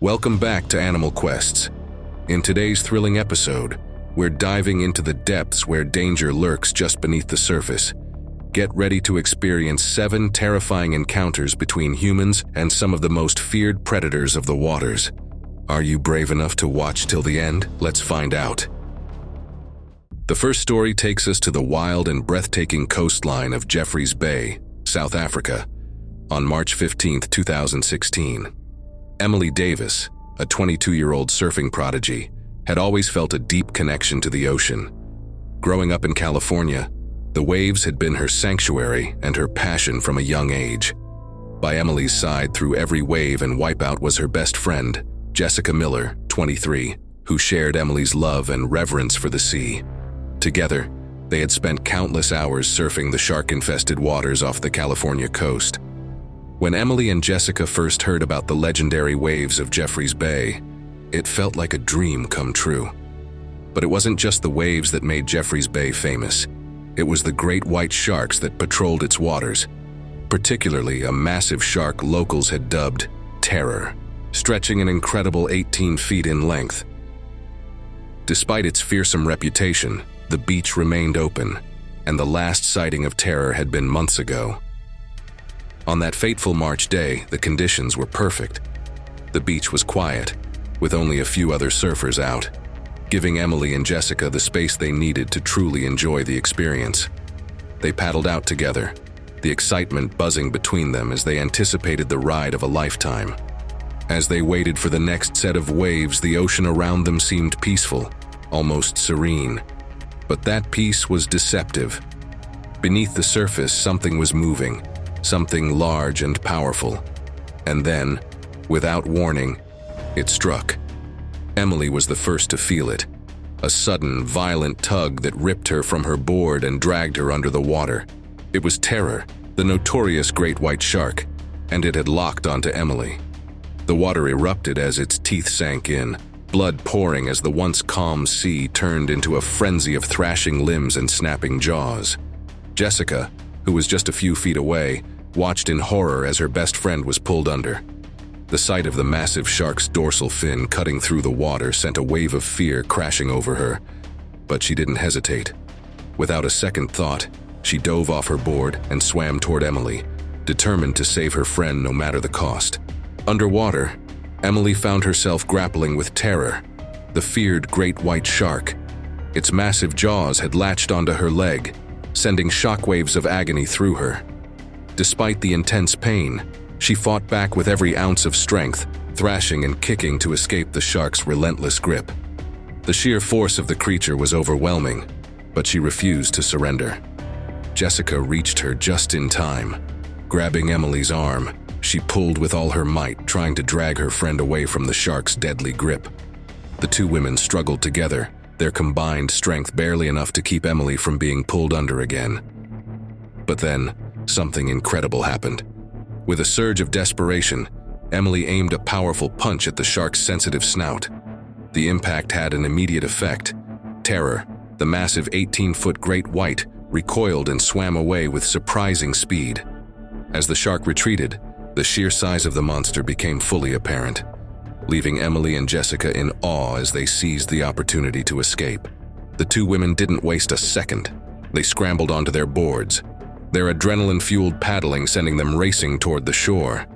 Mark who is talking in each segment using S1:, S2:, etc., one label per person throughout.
S1: Welcome back to Animal Quests. In today's thrilling episode, we're diving into the depths where danger lurks just beneath the surface. Get ready to experience 7 terrifying encounters between humans and some of the most feared predators of the waters. Are you brave enough to watch till the end? Let's find out. The first story takes us to the wild and breathtaking coastline of Jeffreys Bay, South Africa, on March 15, 2016. Emily Davis, a 22-year-old surfing prodigy, had always felt a deep connection to the ocean. Growing up in California, the waves had been her sanctuary and her passion from a young age. By Emily's side through every wave and wipeout was her best friend, Jessica Miller, 23, who shared Emily's love and reverence for the sea. Together, they had spent countless hours surfing the shark-infested waters off the California coast. When Emily and Jessica first heard about the legendary waves of Jeffreys Bay, it felt like a dream come true. But it wasn't just the waves that made Jeffreys Bay famous. It was the great white sharks that patrolled its waters, particularly a massive shark locals had dubbed Terror, stretching an incredible 18 feet in length. Despite its fearsome reputation, the beach remained open, and the last sighting of Terror had been months ago. On that fateful March day, the conditions were perfect. The beach was quiet, with only a few other surfers out, giving Emily and Jessica the space they needed to truly enjoy the experience. They paddled out together, the excitement buzzing between them as they anticipated the ride of a lifetime. As they waited for the next set of waves, the ocean around them seemed peaceful, almost serene. But that peace was deceptive. Beneath the surface, something was moving. Something large and powerful. And then, without warning, it struck. Emily was the first to feel it. A sudden, violent tug that ripped her from her board and dragged her under the water. It was Terror, the notorious great white shark, and it had locked onto Emily. The water erupted as its teeth sank in, blood pouring as the once calm sea turned into a frenzy of thrashing limbs and snapping jaws. Jessica, who was just a few feet away, watched in horror as her best friend was pulled under. The sight of the massive shark's dorsal fin cutting through the water sent a wave of fear crashing over her, but she didn't hesitate. Without a second thought, she dove off her board and swam toward Emily, determined to save her friend no matter the cost. Underwater, Emily found herself grappling with Terror, the feared great white shark. Its massive jaws had latched onto her leg, sending shockwaves of agony through her. Despite the intense pain, she fought back with every ounce of strength, thrashing and kicking to escape the shark's relentless grip. The sheer force of the creature was overwhelming, but she refused to surrender. Jessica reached her just in time. Grabbing Emily's arm, she pulled with all her might, trying to drag her friend away from the shark's deadly grip. The two women struggled together, their combined strength barely enough to keep Emily from being pulled under again. But then, something incredible happened. With a surge of desperation, Emily aimed a powerful punch at the shark's sensitive snout. The impact had an immediate effect. Terror, the massive 18-foot great white, recoiled and swam away with surprising speed. As the shark retreated, the sheer size of the monster became fully apparent, leaving Emily and Jessica in awe as they seized the opportunity to escape. The two women didn't waste a second. They scrambled onto their boards, their adrenaline-fueled paddling sending them racing toward the shore.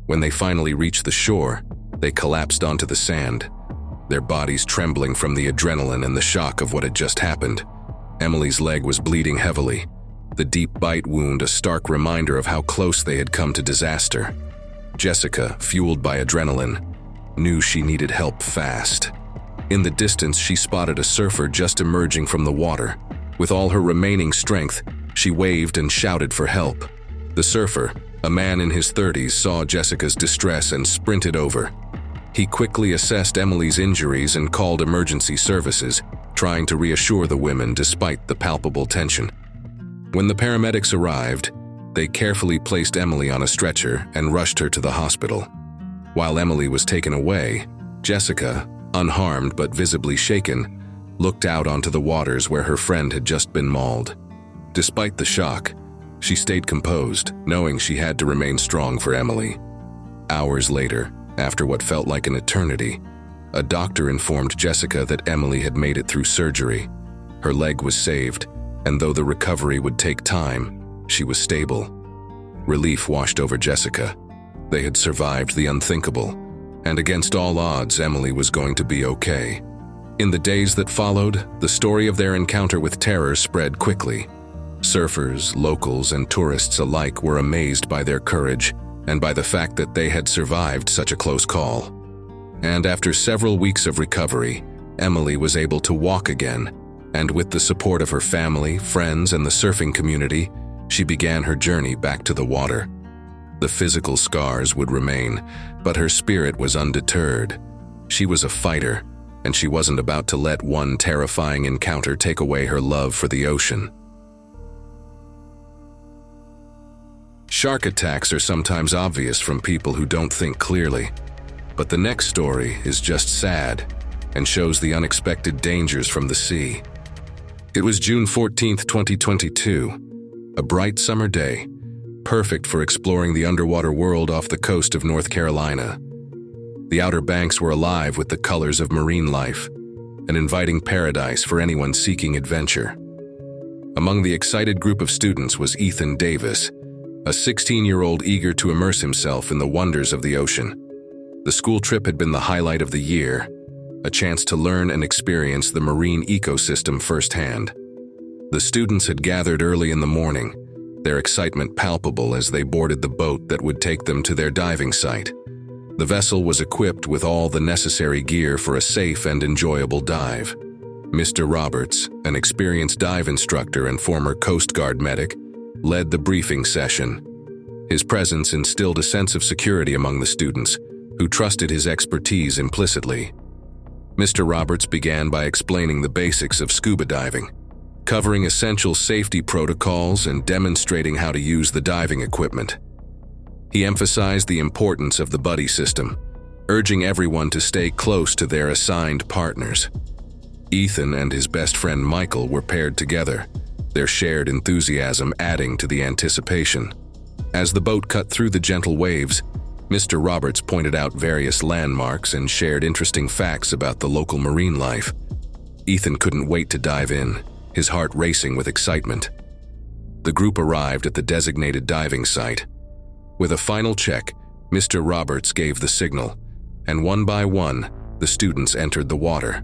S1: When they finally reached the shore, they collapsed onto the sand, their bodies trembling from the adrenaline and the shock of what had just happened. Emily's leg was bleeding heavily, the deep bite wound a stark reminder of how close they had come to disaster. Jessica, fueled by adrenaline, knew she needed help fast. In the distance, she spotted a surfer just emerging from the water. With all her remaining strength, she waved and shouted for help. The surfer, a man in his 30s, saw Jessica's distress and sprinted over. He quickly assessed Emily's injuries and called emergency services, trying to reassure the women despite the palpable tension. When the paramedics arrived, they carefully placed Emily on a stretcher and rushed her to the hospital. While Emily was taken away, Jessica, unharmed but visibly shaken, looked out onto the waters where her friend had just been mauled. Despite the shock, she stayed composed, knowing she had to remain strong for Emily. Hours later, After what felt like an eternity, a doctor informed Jessica that Emily had made it through surgery. Her leg was saved, and though the recovery would take time, she was stable. Relief washed over Jessica. They had survived the unthinkable, and against all odds, Emily was going to be okay. In the days that followed, the story of their encounter with terror spread quickly. Surfers, locals, and tourists alike were amazed by their courage and by the fact that they had survived such a close call. And after several weeks of recovery, Emily was able to walk again, and with the support of her family, friends, and the surfing community, she began her journey back to the water. The physical scars would remain, but her spirit was undeterred. She was a fighter, and she wasn't about to let one terrifying encounter take away her love for the ocean. Shark attacks are sometimes obvious from people who don't think clearly, but the next story is just sad and shows the unexpected dangers from the sea. It was June 14, 2022, a bright summer day, perfect for exploring the underwater world off the coast of North Carolina. The Outer Banks were alive with the colors of marine life, an inviting paradise for anyone seeking adventure. Among the excited group of students was Ethan Davis, a 16-year-old eager to immerse himself in the wonders of the ocean. The school trip had been the highlight of the year, a chance to learn and experience the marine ecosystem firsthand. The students had gathered early in the morning, their excitement palpable as they boarded the boat that would take them to their diving site. The vessel was equipped with all the necessary gear for a safe and enjoyable dive. Mr. Roberts, an experienced dive instructor and former Coast Guard medic, led the briefing session. His presence instilled a sense of security among the students, who trusted his expertise implicitly. Mr. Roberts began by explaining the basics of scuba diving, covering essential safety protocols and demonstrating how to use the diving equipment. He emphasized the importance of the buddy system, urging everyone to stay close to their assigned partners. Ethan and his best friend Michael were paired together, their shared enthusiasm adding to the anticipation. As the boat cut through the gentle waves, Mr. Roberts pointed out various landmarks and shared interesting facts about the local marine life. Ethan couldn't wait to dive in, his heart racing with excitement. The group arrived at the designated diving site. With a final check, Mr. Roberts gave the signal, and one by one, the students entered the water.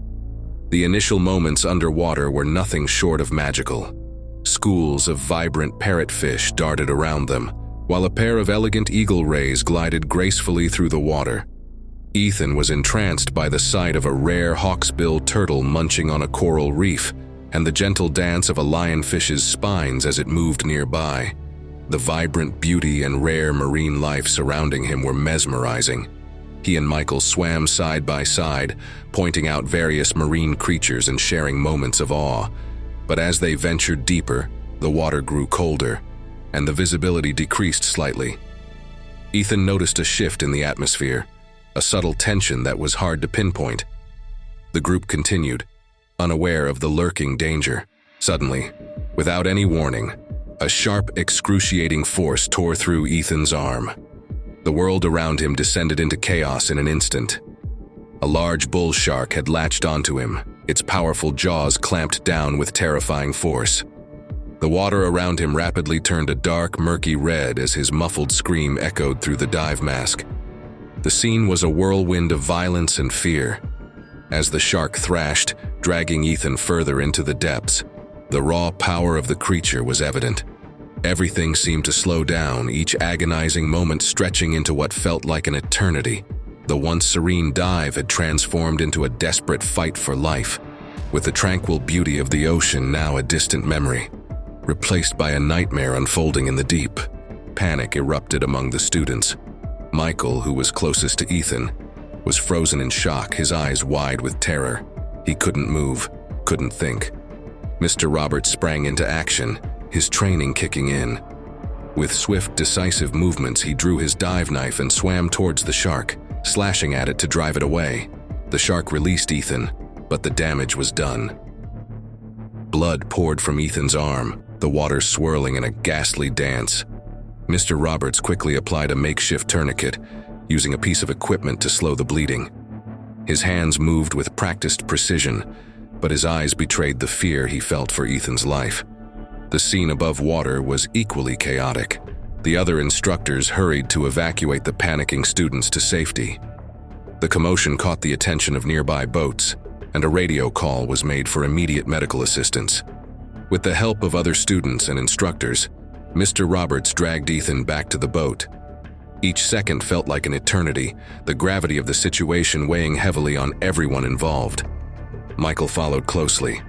S1: The initial moments underwater were nothing short of magical. Schools of vibrant parrotfish darted around them, while a pair of elegant eagle rays glided gracefully through the water. Ethan was entranced by the sight of a rare hawksbill turtle munching on a coral reef and the gentle dance of a lionfish's spines as it moved nearby. The vibrant beauty and rare marine life surrounding him were mesmerizing. He and Michael swam side by side, pointing out various marine creatures and sharing moments of awe. But as they ventured deeper, the water grew colder, and the visibility decreased slightly. Ethan noticed a shift in the atmosphere, a subtle tension that was hard to pinpoint. The group continued, unaware of the lurking danger. Suddenly, without any warning, a sharp, excruciating force tore through Ethan's arm. The world around him descended into chaos in an instant. A large bull shark had latched onto him, its powerful jaws clamped down with terrifying force. The water around him rapidly turned a dark, murky red as his muffled scream echoed through the dive mask. The scene was a whirlwind of violence and fear. As the shark thrashed, dragging Ethan further into the depths, the raw power of the creature was evident. Everything seemed to slow down, each agonizing moment stretching into what felt like an eternity. The once serene dive had transformed into a desperate fight for life, with the tranquil beauty of the ocean now a distant memory, replaced by a nightmare unfolding in the deep. Panic erupted among the students. Michael, who was closest to Ethan, was frozen in shock, his eyes wide with terror. He couldn't move, couldn't think. Mr. Roberts sprang into action, his training kicking in. With swift, decisive movements, he drew his dive knife and swam towards the shark, slashing at it to drive it away. The shark released Ethan, but the damage was done. Blood poured from Ethan's arm, the water swirling in a ghastly dance. Mr. Roberts quickly applied a makeshift tourniquet, using a piece of equipment to slow the bleeding. His hands moved with practiced precision, but his eyes betrayed the fear he felt for Ethan's life. The scene above water was equally chaotic. The other instructors hurried to evacuate the panicking students to safety. The commotion caught the attention of nearby boats, and a radio call was made for immediate medical assistance. With the help of other students and instructors, Mr. Roberts dragged Ethan back to the boat. Each second felt like an eternity, the gravity of the situation weighing heavily on everyone involved. Michael followed closely,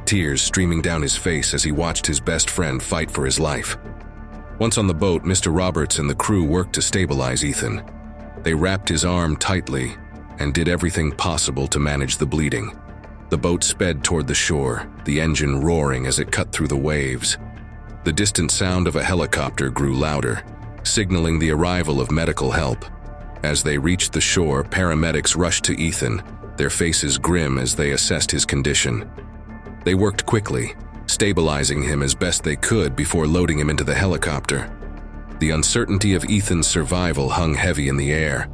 S1: tears streaming down his face as he watched his best friend fight for his life. Once on the boat, Mr. Roberts and the crew worked to stabilize Ethan. They wrapped his arm tightly and did everything possible to manage the bleeding. The boat sped toward the shore, the engine roaring as it cut through the waves. The distant sound of a helicopter grew louder, signaling the arrival of medical help. As they reached the shore, paramedics rushed to Ethan, their faces grim as they assessed his condition. They worked quickly, stabilizing him as best they could before loading him into the helicopter. The uncertainty of Ethan's survival hung heavy in the air.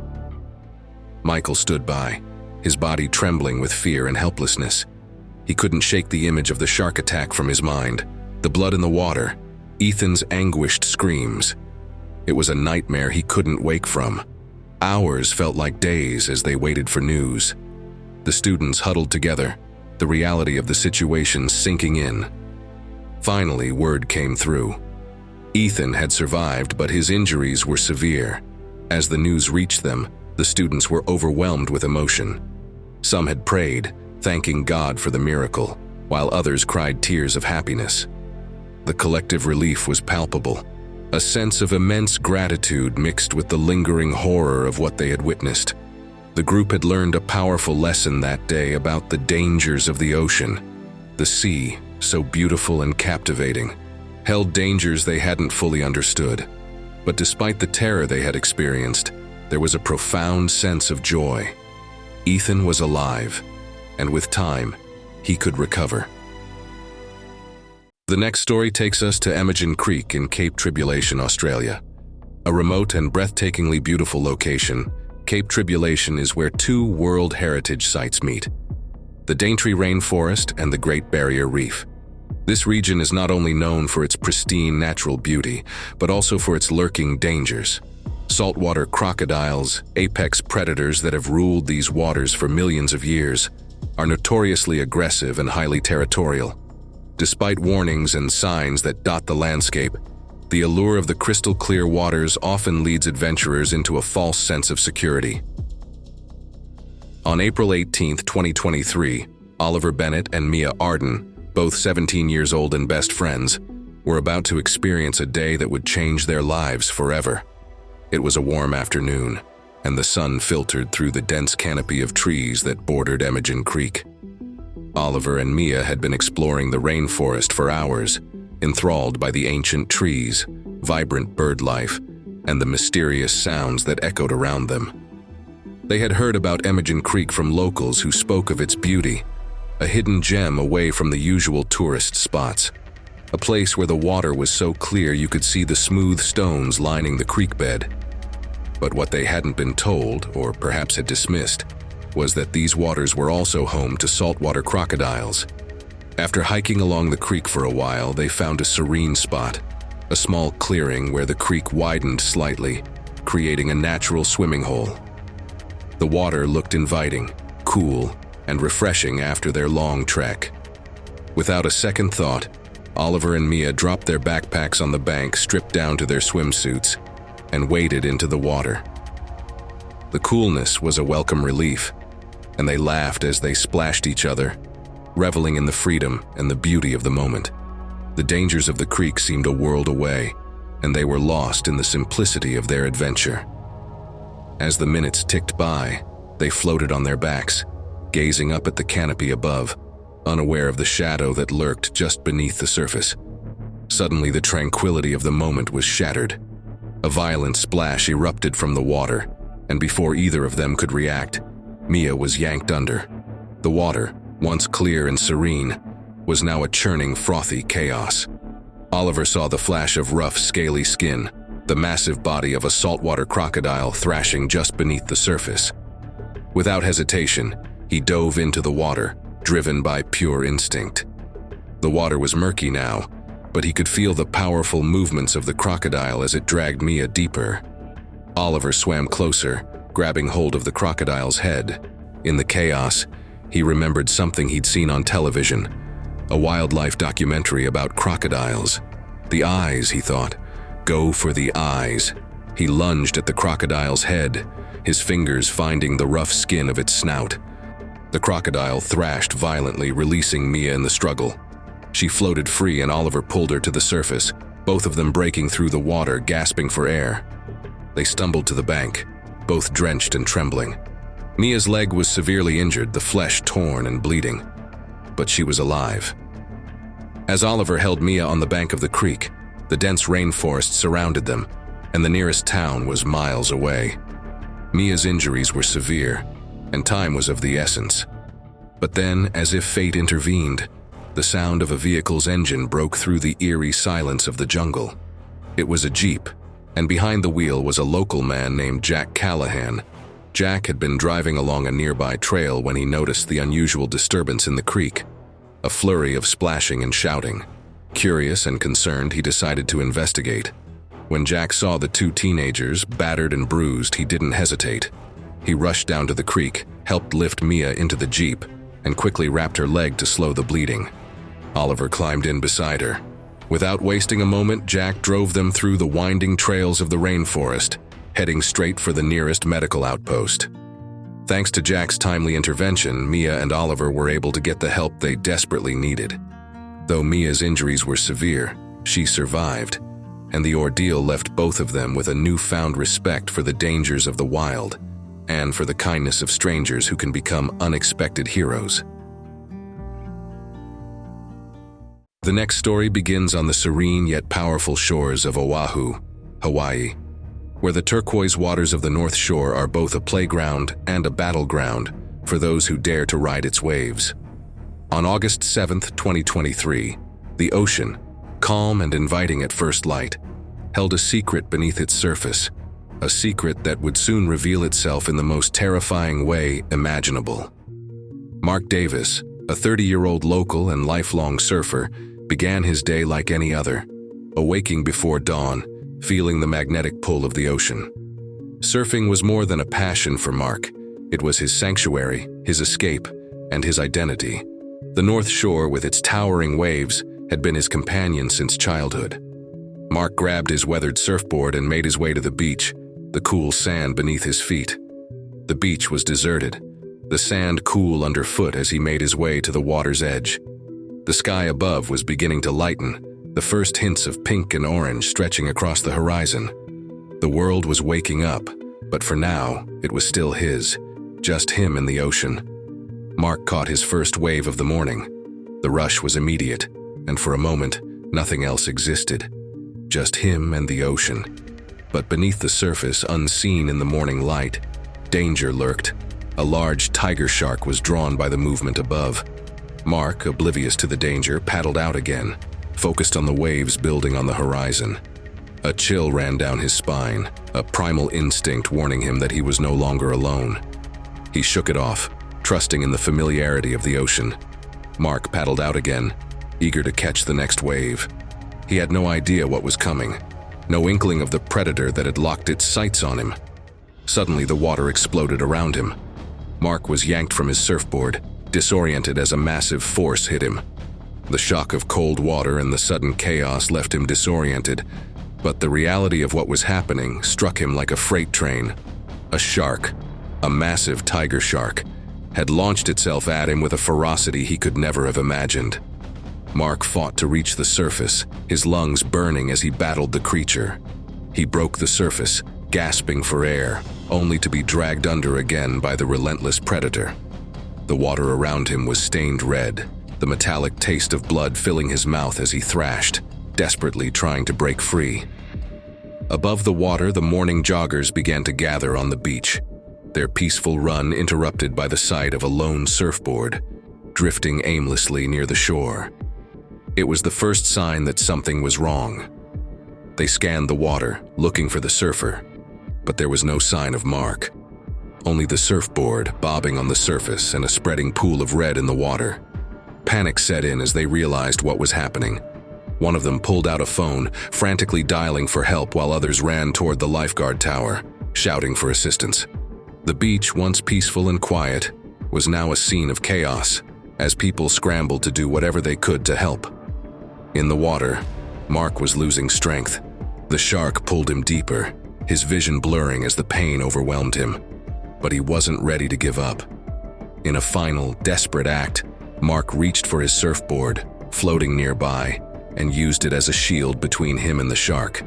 S1: Michael stood by, his body trembling with fear and helplessness. He couldn't shake the image of the shark attack from his mind, the blood in the water, Ethan's anguished screams. It was a nightmare he couldn't wake from. Hours felt like days as they waited for news. The students huddled together, the reality of the situation sinking in. Finally, word came through. Ethan had survived, but his injuries were severe. As the news reached them, the students were overwhelmed with emotion. Some had prayed, thanking God for the miracle, while others cried tears of happiness. The collective relief was palpable, a sense of immense gratitude mixed with the lingering horror of what they had witnessed. The group had learned a powerful lesson that day about the dangers of the ocean. The sea, so beautiful and captivating, held dangers they hadn't fully understood. But despite the terror they had experienced, there was a profound sense of joy. Ethan was alive, and with time, he could recover. The next story takes us to Igan Creek in Cape Tribulation, Australia. A remote and breathtakingly beautiful location, Cape Tribulation is where two World Heritage Sites meet: the Daintree Rainforest and the Great Barrier Reef. This region is not only known for its pristine natural beauty, but also for its lurking dangers. Saltwater crocodiles, apex predators that have ruled these waters for millions of years, are notoriously aggressive and highly territorial. Despite warnings and signs that dot the landscape, the allure of the crystal-clear waters often leads adventurers into a false sense of security. On April 18, 2023, Oliver Bennett and Mia Arden, both 17 years old and best friends, were about to experience a day that would change their lives forever. It was a warm afternoon, and the sun filtered through the dense canopy of trees that bordered Igan Creek. Oliver and Mia had been exploring the rainforest for hours, enthralled by the ancient trees, vibrant bird life, and the mysterious sounds that echoed around them. They had heard about Igan Creek from locals who spoke of its beauty, a hidden gem away from the usual tourist spots, a place where the water was so clear you could see the smooth stones lining the creek bed. But what they hadn't been told, or perhaps had dismissed, was that these waters were also home to saltwater crocodiles. After hiking along the creek for a while, they found a serene spot, a small clearing where the creek widened slightly, creating a natural swimming hole. The water looked inviting, cool, and refreshing after their long trek. Without a second thought, Oliver and Mia dropped their backpacks on the bank, stripped down to their swimsuits, and waded into the water. The coolness was a welcome relief, and they laughed as they splashed each other, reveling in the freedom and the beauty of the moment. The dangers of the creek seemed a world away, and they were lost in the simplicity of their adventure. As the minutes ticked by, they floated on their backs, gazing up at the canopy above, unaware of the shadow that lurked just beneath the surface. Suddenly, the tranquility of the moment was shattered. A violent splash erupted from the water, and before either of them could react, Mia was yanked under. The water, once clear and serene, was now a churning, frothy chaos. Oliver saw the flash of rough, scaly skin, the massive body of a saltwater crocodile thrashing just beneath the surface. Without hesitation, he dove into the water, driven by pure instinct. The water was murky now, but he could feel the powerful movements of the crocodile as it dragged Mia deeper. Oliver swam closer, grabbing hold of the crocodile's head. In the chaos, he remembered something he'd seen on television, a wildlife documentary about crocodiles. The eyes, he thought. Go for the eyes. He lunged at the crocodile's head, his fingers finding the rough skin of its snout. The crocodile thrashed violently, releasing Mia in the struggle. She floated free and Oliver pulled her to the surface, both of them breaking through the water, gasping for air. They stumbled to the bank, both drenched and trembling. Mia's leg was severely injured, the flesh torn and bleeding, but she was alive. As Oliver held Mia on the bank of the creek, the dense rainforest surrounded them, and the nearest town was miles away. Mia's injuries were severe, and time was of the essence. But then, as if fate intervened, the sound of a vehicle's engine broke through the eerie silence of the jungle. It was a jeep, and behind the wheel was a local man named Jack Callahan. Jack had been driving along a nearby trail when he noticed the unusual disturbance in the creek, a flurry of splashing and shouting. Curious and concerned, he decided to investigate. When Jack saw the two teenagers, battered and bruised, he didn't hesitate. He rushed down to the creek, helped lift Mia into the jeep, and quickly wrapped her leg to slow the bleeding. Oliver climbed in beside her. Without wasting a moment, Jack drove them through the winding trails of the rainforest, heading straight for the nearest medical outpost. Thanks to Jack's timely intervention, Mia and Oliver were able to get the help they desperately needed. Though Mia's injuries were severe, she survived, and the ordeal left both of them with a newfound respect for the dangers of the wild and for the kindness of strangers who can become unexpected heroes. The next story begins on the serene yet powerful shores of Oahu, Hawaii, where the turquoise waters of the North Shore are both a playground and a battleground for those who dare to ride its waves. On August 7, 2023, the ocean, calm and inviting at first light, held a secret beneath its surface, a secret that would soon reveal itself in the most terrifying way imaginable. Mark Davis, a 30-year-old local and lifelong surfer, began his day like any other, awaking before dawn, feeling the magnetic pull of the ocean. Surfing was more than a passion for Mark. It was his sanctuary, his escape, and his identity. The North Shore, with its towering waves, had been his companion since childhood. Mark grabbed his weathered surfboard and made his way to the beach, the cool sand beneath his feet. The beach was deserted, the sand cool underfoot as he made his way to the water's edge. The sky above was beginning to lighten, the first hints of pink and orange stretching across the horizon. The world was waking up, but for now, it was still his, just him and the ocean. Mark caught his first wave of the morning. The rush was immediate, and for a moment, nothing else existed. Just him and the ocean. But beneath the surface, unseen in the morning light, danger lurked. A large tiger shark was drawn by the movement above. Mark, oblivious to the danger, paddled out again, focused on the waves building on the horizon. A chill ran down his spine, a primal instinct warning him that he was no longer alone. He shook it off, trusting in the familiarity of the ocean. Mark paddled out again, eager to catch the next wave. He had no idea what was coming, no inkling of the predator that had locked its sights on him. Suddenly, the water exploded around him. Mark was yanked from his surfboard, disoriented as a massive force hit him. The shock of cold water and the sudden chaos left him disoriented, but the reality of what was happening struck him like a freight train. A shark, a massive tiger shark, had launched itself at him with a ferocity he could never have imagined. Mark fought to reach the surface, his lungs burning as he battled the creature. He broke the surface, gasping for air, only to be dragged under again by the relentless predator. The water around him was stained red, the metallic taste of blood filling his mouth as he thrashed, desperately trying to break free. Above the water, the morning joggers began to gather on the beach, their peaceful run interrupted by the sight of a lone surfboard, drifting aimlessly near the shore. It was the first sign that something was wrong. They scanned the water, looking for the surfer, but there was no sign of Mark. Only the surfboard bobbing on the surface and a spreading pool of red in the water. Panic set in as they realized what was happening. One of them pulled out a phone, frantically dialing for help while others ran toward the lifeguard tower, shouting for assistance. The beach, once peaceful and quiet, was now a scene of chaos as people scrambled to do whatever they could to help. In the water, Mark was losing strength. The shark pulled him deeper, his vision blurring as the pain overwhelmed him. But he wasn't ready to give up. In a final, desperate act, Mark reached for his surfboard, floating nearby, and used it as a shield between him and the shark.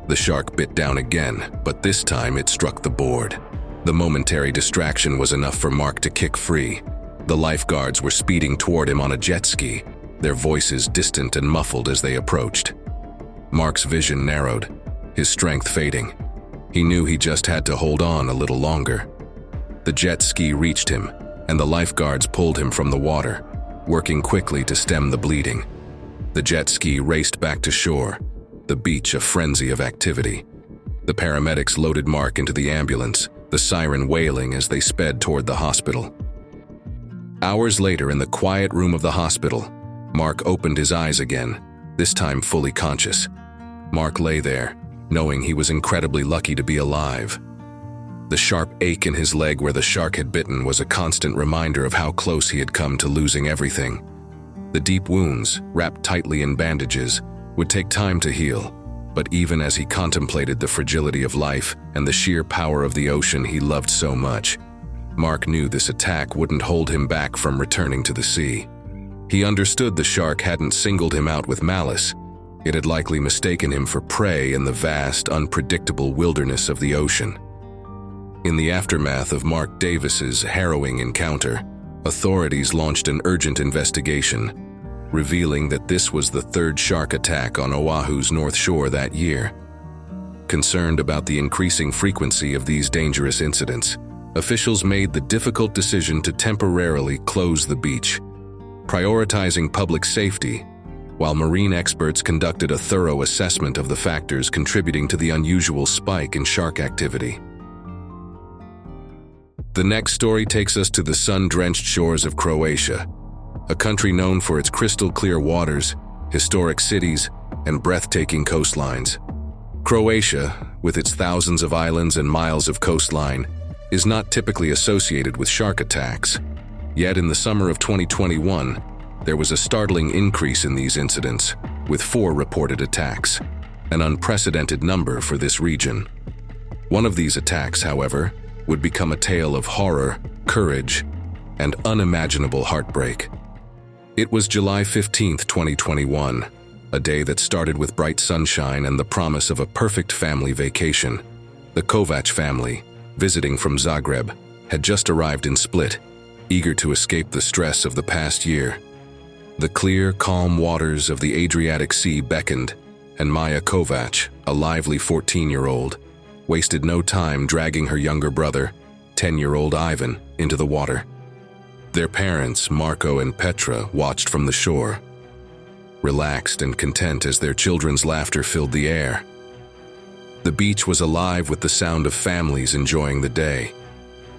S1: The shark bit down again, but this time it struck the board. The momentary distraction was enough for Mark to kick free. The lifeguards were speeding toward him on a jet ski, their voices distant and muffled as they approached. Mark's vision narrowed, his strength fading. He knew he just had to hold on a little longer. The jet ski reached him, and the lifeguards pulled him from the water, working quickly to stem the bleeding. The jet ski raced back to shore, the beach a frenzy of activity. The paramedics loaded Mark into the ambulance, the siren wailing as they sped toward the hospital. Hours later, in the quiet room of the hospital, Mark opened his eyes again, this time fully conscious. Mark lay there, knowing he was incredibly lucky to be alive. The sharp ache in his leg where the shark had bitten was a constant reminder of how close he had come to losing everything. The deep wounds, wrapped tightly in bandages, would take time to heal, but even as he contemplated the fragility of life and the sheer power of the ocean he loved so much, Mark knew this attack wouldn't hold him back from returning to the sea. He understood the shark hadn't singled him out with malice. It had likely mistaken him for prey in the vast, unpredictable wilderness of the ocean. In the aftermath of Mark Davis's harrowing encounter, authorities launched an urgent investigation, revealing that this was the third shark attack on Oahu's North Shore that year. Concerned about the increasing frequency of these dangerous incidents, officials made the difficult decision to temporarily close the beach, prioritizing public safety, while marine experts conducted a thorough assessment of the factors contributing to the unusual spike in shark activity. The next story takes us to the sun-drenched shores of Croatia, a country known for its crystal-clear waters, historic cities, and breathtaking coastlines. Croatia, with its thousands of islands and miles of coastline, is not typically associated with shark attacks. Yet in the summer of 2021, there was a startling increase in these incidents, with 4 reported attacks, an unprecedented number for this region. One of these attacks, however, would become a tale of horror, courage, and unimaginable heartbreak. It was July 15, 2021, a day that started with bright sunshine and the promise of a perfect family vacation. The Kovac family, visiting from Zagreb, had just arrived in Split, eager to escape the stress of the past year. The clear, calm waters of the Adriatic Sea beckoned, and Maya Kovac, a lively 14-year-old, wasted no time dragging her younger brother, 10-year-old Ivan, into the water. Their parents, Marco and Petra, watched from the shore, relaxed and content as their children's laughter filled the air. The beach was alive with the sound of families enjoying the day.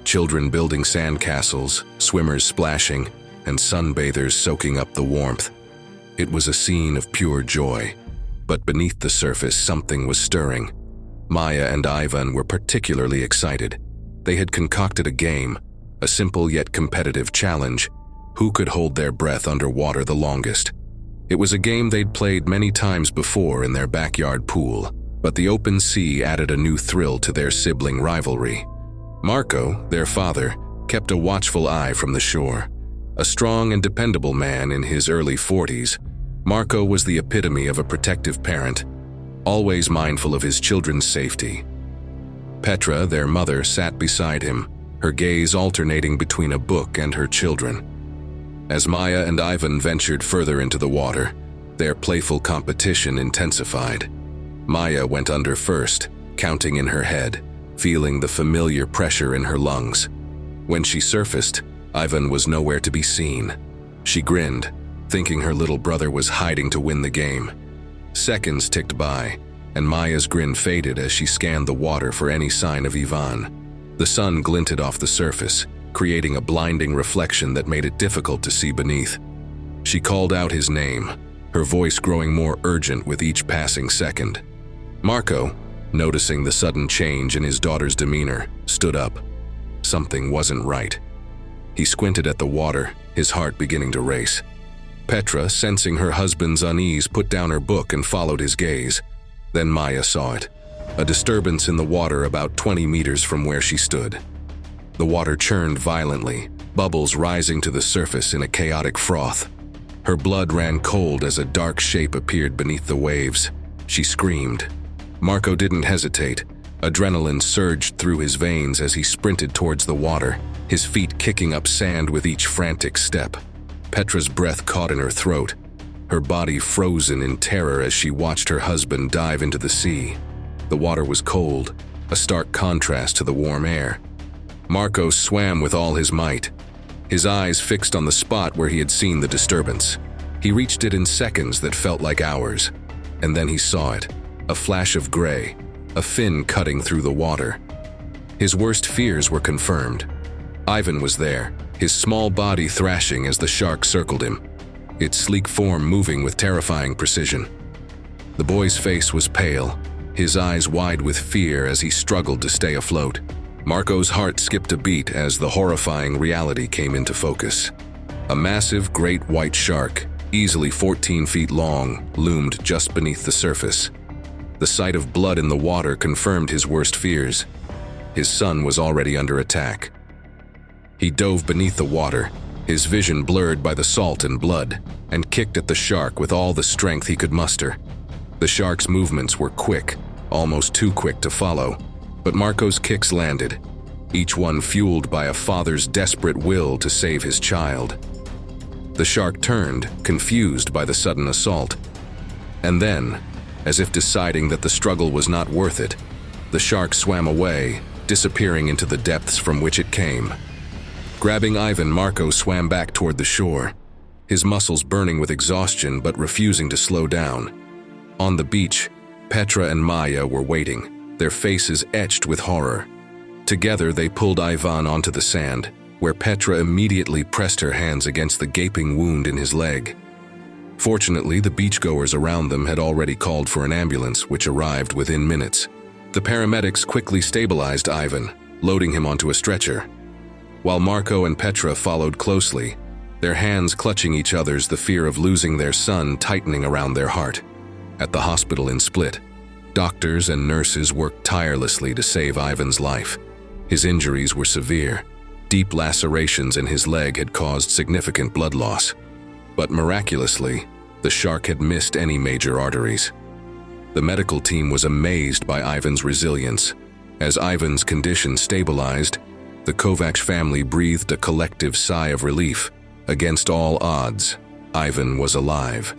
S1: Children building sandcastles, swimmers splashing, and sunbathers soaking up the warmth. It was a scene of pure joy, but beneath the surface something was stirring. Maya and Ivan were particularly excited. They had concocted a game, a simple yet competitive challenge. Who could hold their breath underwater the longest? It was a game they'd played many times before in their backyard pool, but the open sea added a new thrill to their sibling rivalry. Marco, their father, kept a watchful eye from the shore. A strong and dependable man in his early 40s, Marco was the epitome of a protective parent, always mindful of his children's safety. Petra, their mother, sat beside him, her gaze alternating between a book and her children. As Maya and Ivan ventured further into the water, their playful competition intensified. Maya went under first, counting in her head, feeling the familiar pressure in her lungs. When she surfaced, Ivan was nowhere to be seen. She grinned, thinking her little brother was hiding to win the game. Seconds ticked by, and Maya's grin faded as she scanned the water for any sign of Ivan. The sun glinted off the surface, creating a blinding reflection that made it difficult to see beneath. She called out his name, her voice growing more urgent with each passing second. Marco, noticing the sudden change in his daughter's demeanor, stood up. Something wasn't right. He squinted at the water, his heart beginning to race. Petra, sensing her husband's unease, put down her book and followed his gaze. Then Maya saw it, a disturbance in the water about 20 meters from where she stood. The water churned violently, bubbles rising to the surface in a chaotic froth. Her blood ran cold as a dark shape appeared beneath the waves. She screamed. Marco didn't hesitate. Adrenaline surged through his veins as he sprinted towards the water, his feet kicking up sand with each frantic step. Petra's breath caught in her throat, her body frozen in terror as she watched her husband dive into the sea. The water was cold, a stark contrast to the warm air. Marco swam with all his might, his eyes fixed on the spot where he had seen the disturbance. He reached it in seconds that felt like hours, and then he saw it, a flash of gray, a fin cutting through the water. His worst fears were confirmed. Ivan was there, his small body thrashing as the shark circled him, its sleek form moving with terrifying precision. The boy's face was pale, his eyes wide with fear as he struggled to stay afloat. Marco's heart skipped a beat as the horrifying reality came into focus. A massive great white shark, easily 14 feet long, loomed just beneath the surface. The sight of blood in the water confirmed his worst fears. His son was already under attack. He dove beneath the water, his vision blurred by the salt and blood, and kicked at the shark with all the strength he could muster. The shark's movements were quick, almost too quick to follow, but Marco's kicks landed, each one fueled by a father's desperate will to save his child. The shark turned, confused by the sudden assault. And then, as if deciding that the struggle was not worth it, the shark swam away, disappearing into the depths from which it came. Grabbing Ivan, Marco swam back toward the shore, his muscles burning with exhaustion but refusing to slow down. On the beach, Petra and Maya were waiting, their faces etched with horror. Together they pulled Ivan onto the sand, where Petra immediately pressed her hands against the gaping wound in his leg. Fortunately, the beachgoers around them had already called for an ambulance, which arrived within minutes. The paramedics quickly stabilized Ivan, loading him onto a stretcher. While Marco and Petra followed closely, their hands clutching each other's, the fear of losing their son tightening around their heart. At the hospital in Split, doctors and nurses worked tirelessly to save Ivan's life. His injuries were severe. Deep lacerations in his leg had caused significant blood loss. But miraculously, the shark had missed any major arteries. The medical team was amazed by Ivan's resilience. As Ivan's condition stabilized, the Kovacs family breathed a collective sigh of relief. Against all odds, Ivan was alive.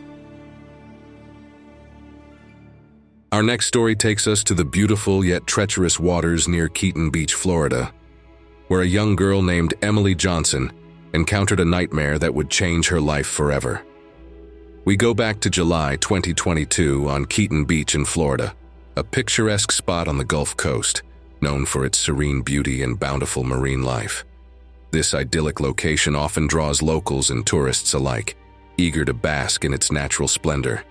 S1: Our next story takes us to the beautiful yet treacherous waters near Keaton Beach, Florida, where a young girl named Emily Johnson encountered a nightmare that would change her life forever. We go back to July 2022 on Keaton Beach in Florida, a picturesque spot on the Gulf Coast, known for its serene beauty and bountiful marine life. This idyllic location often draws locals and tourists alike, eager to bask in its natural splendor.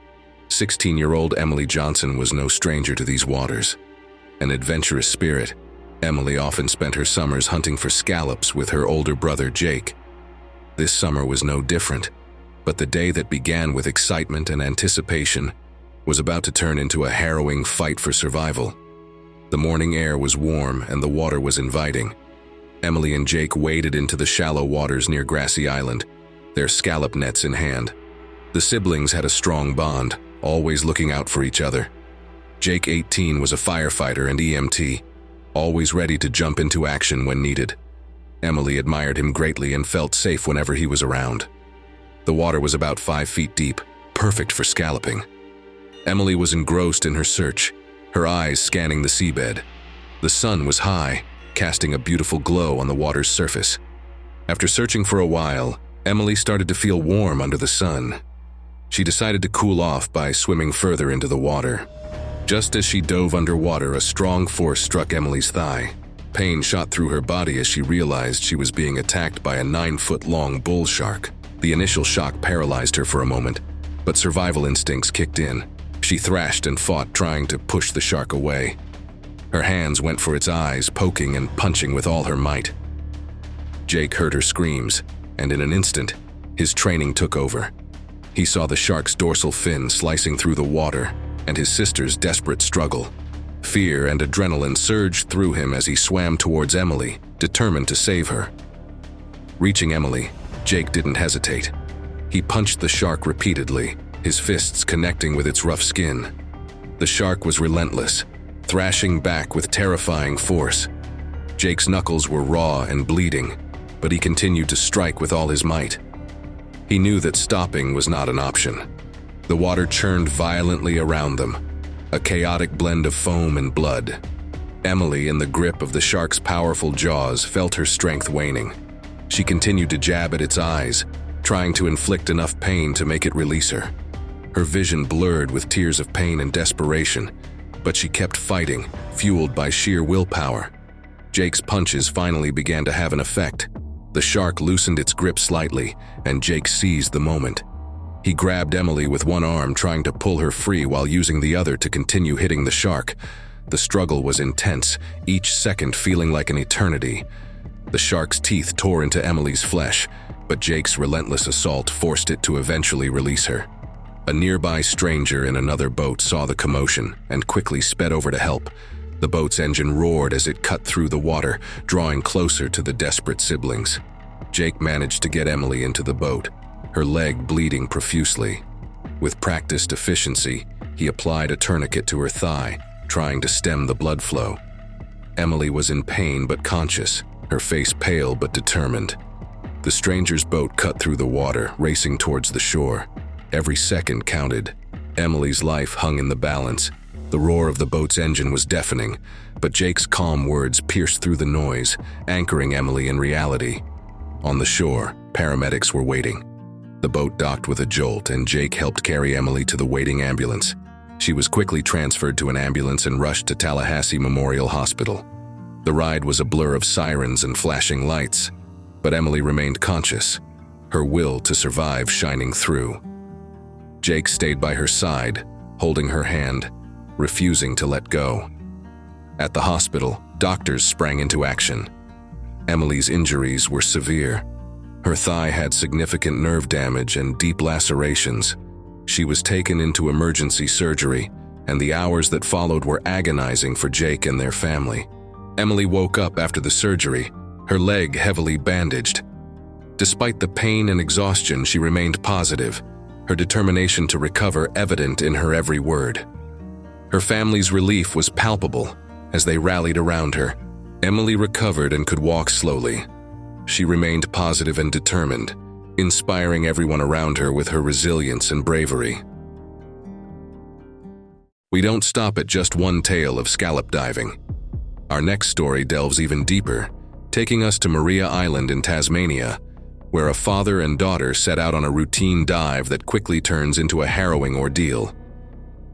S1: 16-year-old Emily Johnson was no stranger to these waters. An adventurous spirit, Emily often spent her summers hunting for scallops with her older brother Jake. This summer was no different, but the day that began with excitement and anticipation was about to turn into a harrowing fight for survival. The morning air was warm and the water was inviting. Emily and Jake waded into the shallow waters near Grassy Island, their scallop nets in hand. The siblings had a strong bond, always looking out for each other. Jake, 18, was a firefighter and EMT, always ready to jump into action when needed. Emily admired him greatly and felt safe whenever he was around. The water was about 5 feet deep, perfect for scalloping. Emily was engrossed in her search, her eyes scanning the seabed. The sun was high, casting a beautiful glow on the water's surface. After searching for a while, Emily started to feel warm under the sun. She decided to cool off by swimming further into the water. Just as she dove underwater, a strong force struck Emily's thigh. Pain shot through her body as she realized she was being attacked by a 9-foot-long bull shark. The initial shock paralyzed her for a moment, but survival instincts kicked in. She thrashed and fought, trying to push the shark away. Her hands went for its eyes, poking and punching with all her might. Jake heard her screams, and in an instant, his training took over. He saw the shark's dorsal fin slicing through the water, and his sister's desperate struggle. Fear and adrenaline surged through him as he swam towards Emily, determined to save her. Reaching Emily, Jake didn't hesitate. He punched the shark repeatedly, his fists connecting with its rough skin. The shark was relentless, thrashing back with terrifying force. Jake's knuckles were raw and bleeding, but he continued to strike with all his might. He knew that stopping was not an option. The water churned violently around them, a chaotic blend of foam and blood. Emily, in the grip of the shark's powerful jaws, felt her strength waning. She continued to jab at its eyes, trying to inflict enough pain to make it release her. Her vision blurred with tears of pain and desperation, but she kept fighting, fueled by sheer willpower. Jake's punches finally began to have an effect. The shark loosened its grip slightly, and Jake seized the moment. He grabbed Emily with one arm, trying to pull her free while using the other to continue hitting the shark. The struggle was intense, each second feeling like an eternity. The shark's teeth tore into Emily's flesh, but Jake's relentless assault forced it to eventually release her. A nearby stranger in another boat saw the commotion and quickly sped over to help. The boat's engine roared as it cut through the water, drawing closer to the desperate siblings. Jake managed to get Emily into the boat, her leg bleeding profusely. With practiced efficiency, he applied a tourniquet to her thigh, trying to stem the blood flow. Emily was in pain but conscious, her face pale but determined. The stranger's boat cut through the water, racing towards the shore. Every second counted. Emily's life hung in the balance. The roar of the boat's engine was deafening, but Jake's calm words pierced through the noise, anchoring Emily in reality. On the shore, paramedics were waiting. The boat docked with a jolt, and Jake helped carry Emily to the waiting ambulance. She was quickly transferred to an ambulance and rushed to Tallahassee Memorial Hospital. The ride was a blur of sirens and flashing lights, but Emily remained conscious, her will to survive shining through. Jake stayed by her side, holding her hand, refusing to let go. At the hospital, doctors sprang into action. Emily's injuries were severe. Her thigh had significant nerve damage and deep lacerations. She was taken into emergency surgery, and the hours that followed were agonizing for Jake and their family. Emily woke up after the surgery, her leg heavily bandaged. Despite the pain and exhaustion, she remained positive, her determination to recover evident in her every word. Her family's relief was palpable as they rallied around her. Emily recovered and could walk slowly. She remained positive and determined, inspiring everyone around her with her resilience and bravery. We don't stop at just one tale of scallop diving. Our next story delves even deeper, taking us to Maria Island in Tasmania, where a father and daughter set out on a routine dive that quickly turns into a harrowing ordeal.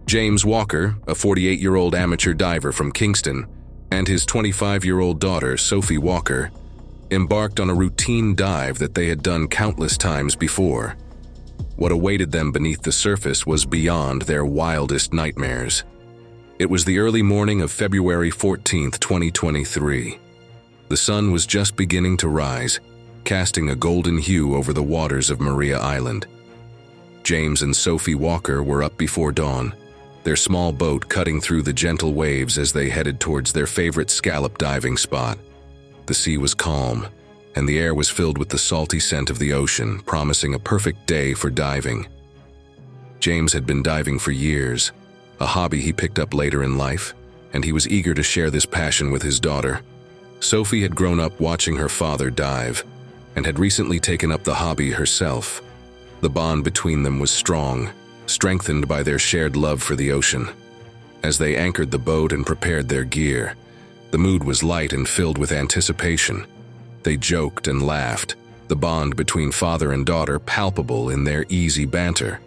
S1: James Walker, a 48-year-old amateur diver from Kingston, and his 25-year-old daughter, Sophie Walker, embarked on a routine dive that they had done countless times before. What awaited them beneath the surface was beyond their wildest nightmares. It was the early morning of February 14, 2023. The sun was just beginning to rise, casting a golden hue over the waters of Maria Island. James and Sophie Walker were up before dawn, their small boat cutting through the gentle waves as they headed towards their favorite scallop diving spot. The sea was calm, and the air was filled with the salty scent of the ocean, promising a perfect day for diving. James had been diving for years, a hobby he picked up later in life, and he was eager to share this passion with his daughter. Sophie had grown up watching her father dive, and had recently taken up the hobby herself. The bond between them was strong, strengthened by their shared love for the ocean. As they anchored the boat and prepared their gear, the mood was light and filled with anticipation. They joked and laughed, the bond between father and daughter palpable in their easy banter.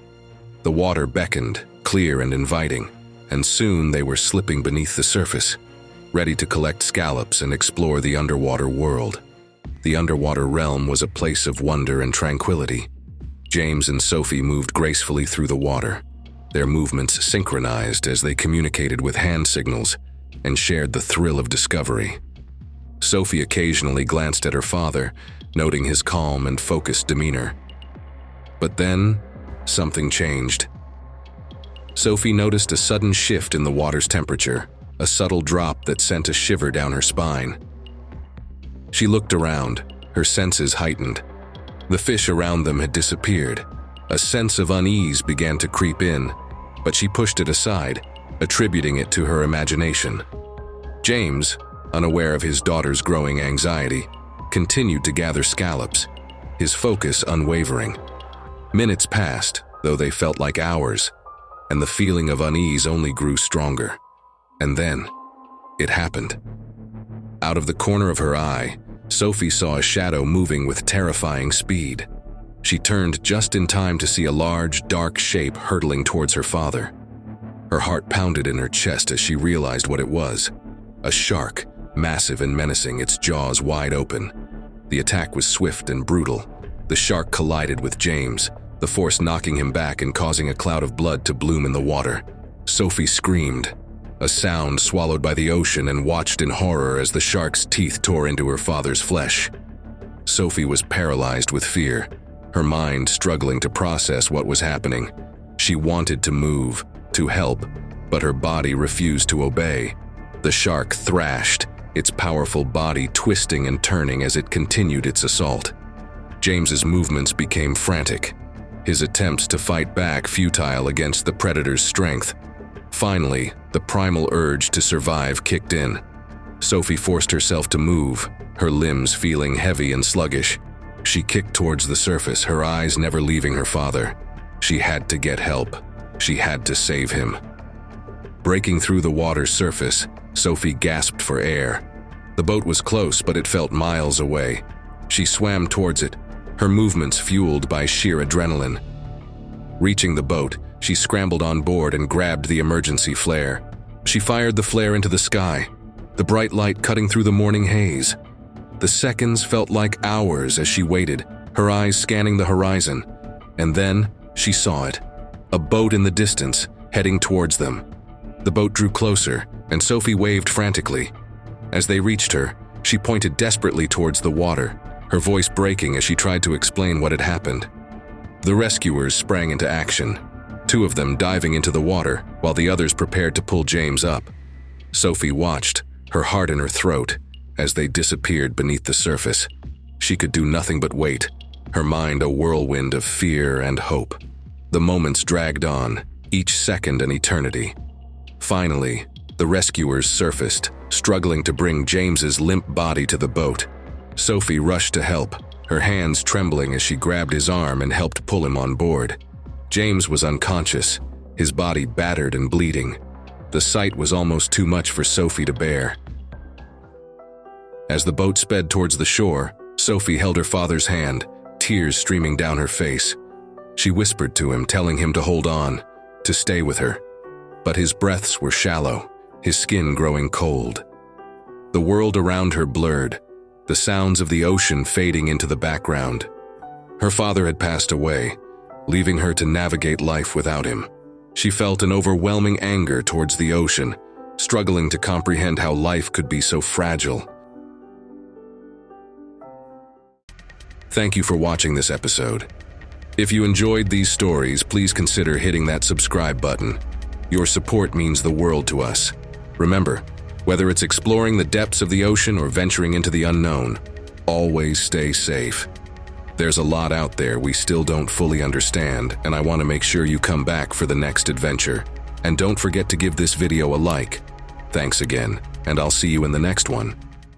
S1: The water beckoned, clear and inviting, and soon they were slipping beneath the surface, ready to collect scallops and explore the underwater world. The underwater realm was a place of wonder and tranquility. James and Sophie moved gracefully through the water, their movements synchronized as they communicated with hand signals and shared the thrill of discovery. Sophie occasionally glanced at her father, noting his calm and focused demeanor. But then, something changed. Sophie noticed a sudden shift in the water's temperature, a subtle drop that sent a shiver down her spine. She looked around, her senses heightened. The fish around them had disappeared. A sense of unease began to creep in, but she pushed it aside, attributing it to her imagination. James, unaware of his daughter's growing anxiety, continued to gather scallops, his focus unwavering. Minutes passed, though they felt like hours, and the feeling of unease only grew stronger. And then, it happened. Out of the corner of her eye, Sophie saw a shadow moving with terrifying speed. She turned just in time to see a large, dark shape hurtling towards her father. Her heart pounded in her chest as she realized what it was. A shark, massive and menacing, its jaws wide open. The attack was swift and brutal. The shark collided with James, the force knocking him back and causing a cloud of blood to bloom in the water. Sophie screamed, a sound swallowed by the ocean, and watched in horror as the shark's teeth tore into her father's flesh. Sophie was paralyzed with fear, her mind struggling to process what was happening. She wanted to move, to help, but her body refused to obey. The shark thrashed, its powerful body twisting and turning as it continued its assault. James's movements became frantic, his attempts to fight back futile against the predator's strength. Finally, the primal urge to survive kicked in. Sophie forced herself to move, her limbs feeling heavy and sluggish. She kicked towards the surface, her eyes never leaving her father. She had to get help. She had to save him. Breaking through the water's surface, Sophie gasped for air. The boat was close, but it felt miles away. She swam towards it, her movements fueled by sheer adrenaline. Reaching the boat, she scrambled on board and grabbed the emergency flare. She fired the flare into the sky, the bright light cutting through the morning haze. The seconds felt like hours as she waited, her eyes scanning the horizon. And then, she saw it. A boat in the distance, heading towards them. The boat drew closer, and Sophie waved frantically. As they reached her, she pointed desperately towards the water, her voice breaking as she tried to explain what had happened. The rescuers sprang into action, two of them diving into the water while the others prepared to pull James up. Sophie watched, her heart in her throat, as they disappeared beneath the surface. She could do nothing but wait, her mind a whirlwind of fear and hope. The moments dragged on, each second an eternity. Finally, the rescuers surfaced, struggling to bring James's limp body to the boat. Sophie rushed to help, her hands trembling as she grabbed his arm and helped pull him on board. James was unconscious, his body battered and bleeding. The sight was almost too much for Sophie to bear. As the boat sped towards the shore, Sophie held her father's hand, tears streaming down her face. She whispered to him, telling him to hold on, to stay with her. But his breaths were shallow, his skin growing cold. The world around her blurred, the sounds of the ocean fading into the background. Her father had passed away, leaving her to navigate life without him. She felt an overwhelming anger towards the ocean, struggling to comprehend how life could be so fragile. Thank you for watching this episode. If you enjoyed these stories, please consider hitting that subscribe button. Your support means the world to us. Remember, whether it's exploring the depths of the ocean or venturing into the unknown, always stay safe. There's a lot out there we still don't fully understand, and I want to make sure you come back for the next adventure. And don't forget to give this video a like. Thanks again, and I'll see you in the next one.